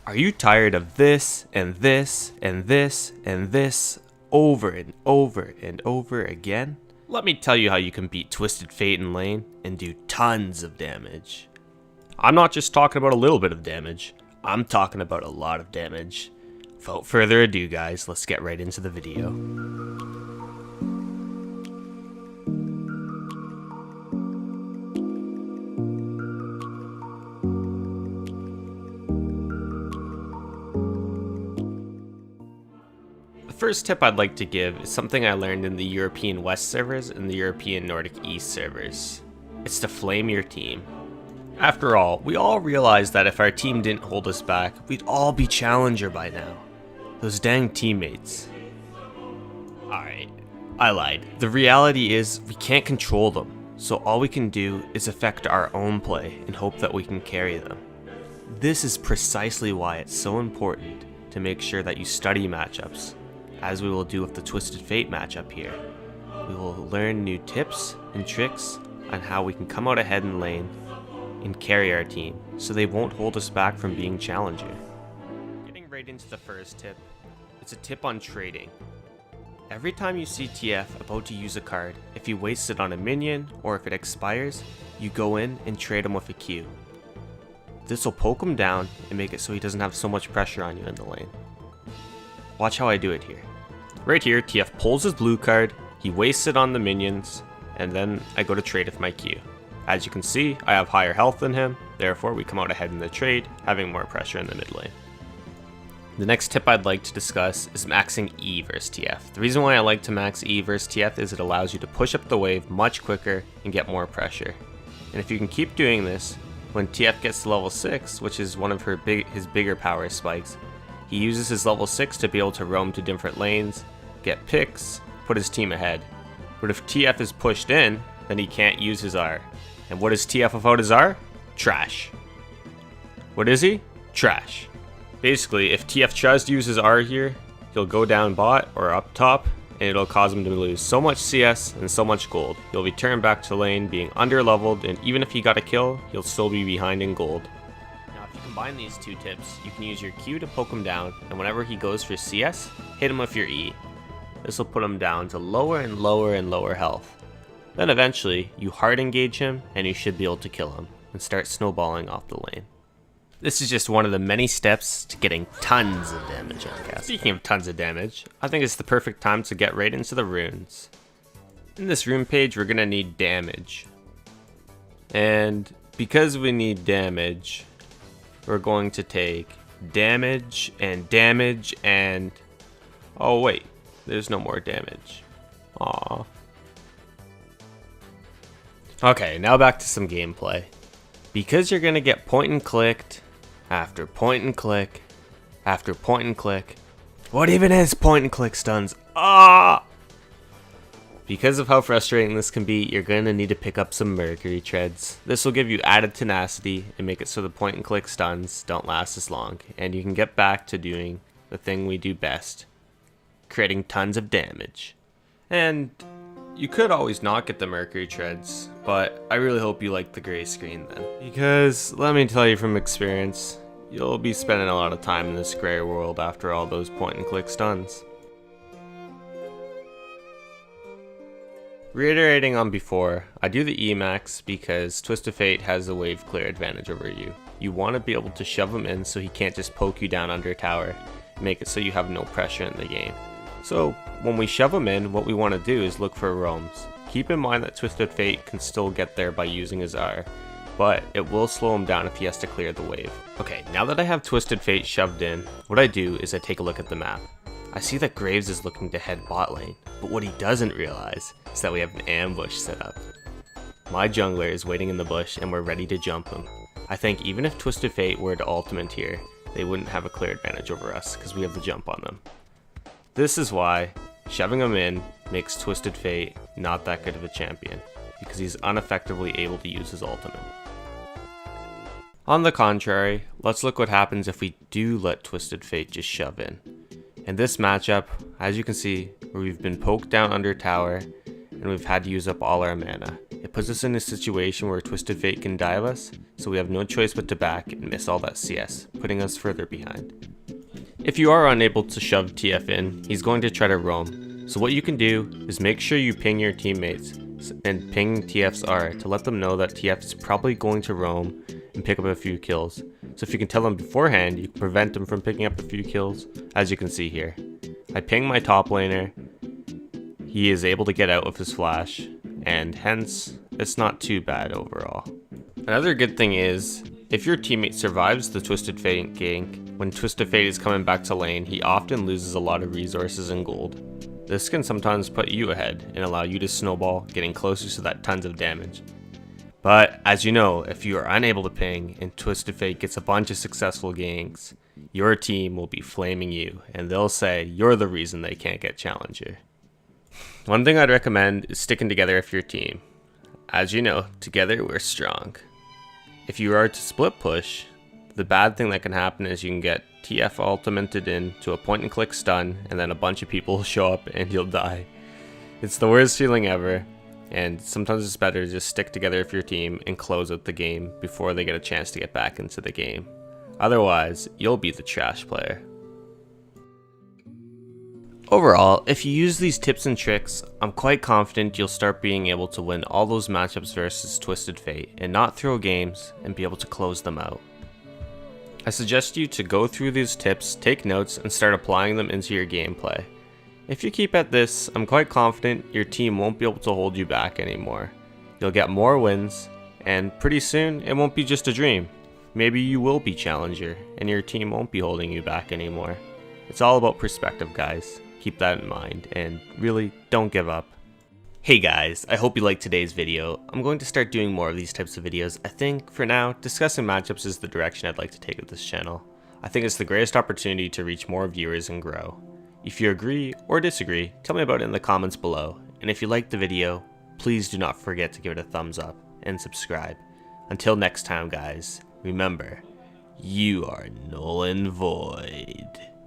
Are you tired of this and this and this and this over and over and over again? Let me tell you how you can beat Twisted Fate in lane and do tons of damage. I'm not just talking about a little bit of damage, I'm talking about a lot of damage. Without further ado guys, let's get right into the video. The first tip I'd like to give is something I learned in the European West servers and the European Nordic East servers. It's to flame your team. After all, we all realize that if our team didn't hold us back, we'd all be challenger by now. Those dang teammates. Alright, I lied. The reality is we can't control them, so all we can do is affect our own play and hope that we can carry them. This is precisely why it's so important to make sure that you study matchups, as we will do with the Twisted Fate matchup here. We will learn new tips and tricks on how we can come out ahead in lane and carry our team, so they won't hold us back from being challenger. Getting right into the first tip, it's a tip on trading. Every time you see TF about to use a card, if he wastes it on a minion or if it expires, you go in and trade him with a Q. This will poke him down and make it so he doesn't have so much pressure on you in the lane. Watch how I do it here. Right here, TF pulls his blue card, he wastes it on the minions, and then I go to trade with my Q. As you can see, I have higher health than him, therefore we come out ahead in the trade, having more pressure in the mid lane. The next tip I'd like to discuss is maxing E versus TF. The reason why I like to max E versus TF is it allows you to push up the wave much quicker and get more pressure. And if you can keep doing this, when TF gets to level 6, which is one of his bigger power spikes, he uses his level 6 to be able to roam to different lanes, get picks, put his team ahead. But if TF is pushed in, then he can't use his R. And what is TF without his R? Trash. What is he? Trash. Basically, if TF tries to use his R here, he'll go down bot or up top, and it'll cause him to lose so much CS and so much gold. He'll be turned back to lane being under-leveled, and even if he got a kill, he'll still be behind in gold. Now, if you combine these two tips, you can use your Q to poke him down, and whenever he goes for CS, hit him with your E. This will put him down to lower and lower and lower health. Then eventually, you hard engage him, and you should be able to kill him, and start snowballing off the lane. This is just one of the many steps to getting tons of damage on Kassadin. Speaking of tons of damage, I think it's the perfect time to get right into the runes. In this rune page, we're going to need damage. And because we need damage, we're going to take damage and... Oh wait, there's no more damage. Aww. Okay, now back to some gameplay. Because you're going to get point and clicked, after point and click, after point and click. What even is point and click stuns? Ah! Because of how frustrating this can be, you're going to need to pick up some mercury treads. This will give you added tenacity and make it so the point and click stuns don't last as long, and you can get back to doing the thing we do best, creating tons of damage. And you could always not get the mercury treads, but I really hope you like the gray screen then. Because, let me tell you from experience, you'll be spending a lot of time in this gray world after all those point and click stuns. Reiterating on before, I do the Emax because Twisted Fate has a wave clear advantage over you. You want to be able to shove him in so he can't just poke you down under tower, and make it so you have no pressure in the game. So, when we shove him in, what we want to do is look for roams. Keep in mind that Twisted Fate can still get there by using his R, but it will slow him down if he has to clear the wave. Okay, now that I have Twisted Fate shoved in, what I do is I take a look at the map. I see that Graves is looking to head bot lane, but what he doesn't realize is that we have an ambush set up. My jungler is waiting in the bush and we're ready to jump him. I think even if Twisted Fate were to ultimate here, they wouldn't have a clear advantage over us because we have the jump on them. This is why shoving him in makes Twisted Fate not that good of a champion, because he's ineffectively able to use his ultimate. On the contrary, let's look what happens if we do let Twisted Fate just shove in. In this matchup, as you can see, where we've been poked down under tower, and we've had to use up all our mana. It puts us in a situation where Twisted Fate can dive us, so we have no choice but to back and miss all that CS, putting us further behind. If you are unable to shove TF in, he's going to try to roam, so what you can do is make sure you ping your teammates and ping TF's R to let them know that TF is probably going to roam and pick up a few kills. So if you can tell them beforehand, you can prevent them from picking up a few kills, as you can see here. I ping my top laner, he is able to get out with his flash, and hence, it's not too bad overall. Another good thing is, if your teammate survives the Twisted Fate gank, when Twisted Fate is coming back to lane, he often loses a lot of resources and gold. This can sometimes put you ahead and allow you to snowball, getting closer to that tons of damage. But as you know, if you are unable to ping and Twisted Fate gets a bunch of successful ganks, your team will be flaming you and they'll say you're the reason they can't get Challenger. One thing I'd recommend is sticking together with your team. As you know, together we're strong. If you are to split push, the bad thing that can happen is you can get TF ultimated in to a point and click stun and then a bunch of people will show up and you'll die. It's the worst feeling ever. And sometimes it's better to just stick together with your team and close out the game before they get a chance to get back into the game. Otherwise, you'll be the trash player. Overall, if you use these tips and tricks, I'm quite confident you'll start being able to win all those matchups versus Twisted Fate and not throw games and be able to close them out. I suggest you to go through these tips, take notes, and start applying them into your gameplay. If you keep at this, I'm quite confident your team won't be able to hold you back anymore. You'll get more wins, and pretty soon it won't be just a dream. Maybe you will be Challenger, and your team won't be holding you back anymore. It's all about perspective, guys. Keep that in mind, and really, don't give up. Hey guys, I hope you liked today's video. I'm going to start doing more of these types of videos. I think, for now, discussing matchups is the direction I'd like to take with this channel. I think it's the greatest opportunity to reach more viewers and grow. If you agree or disagree, tell me about it in the comments below, and if you liked the video, please do not forget to give it a thumbs up and subscribe. Until next time guys, remember, you are null and void.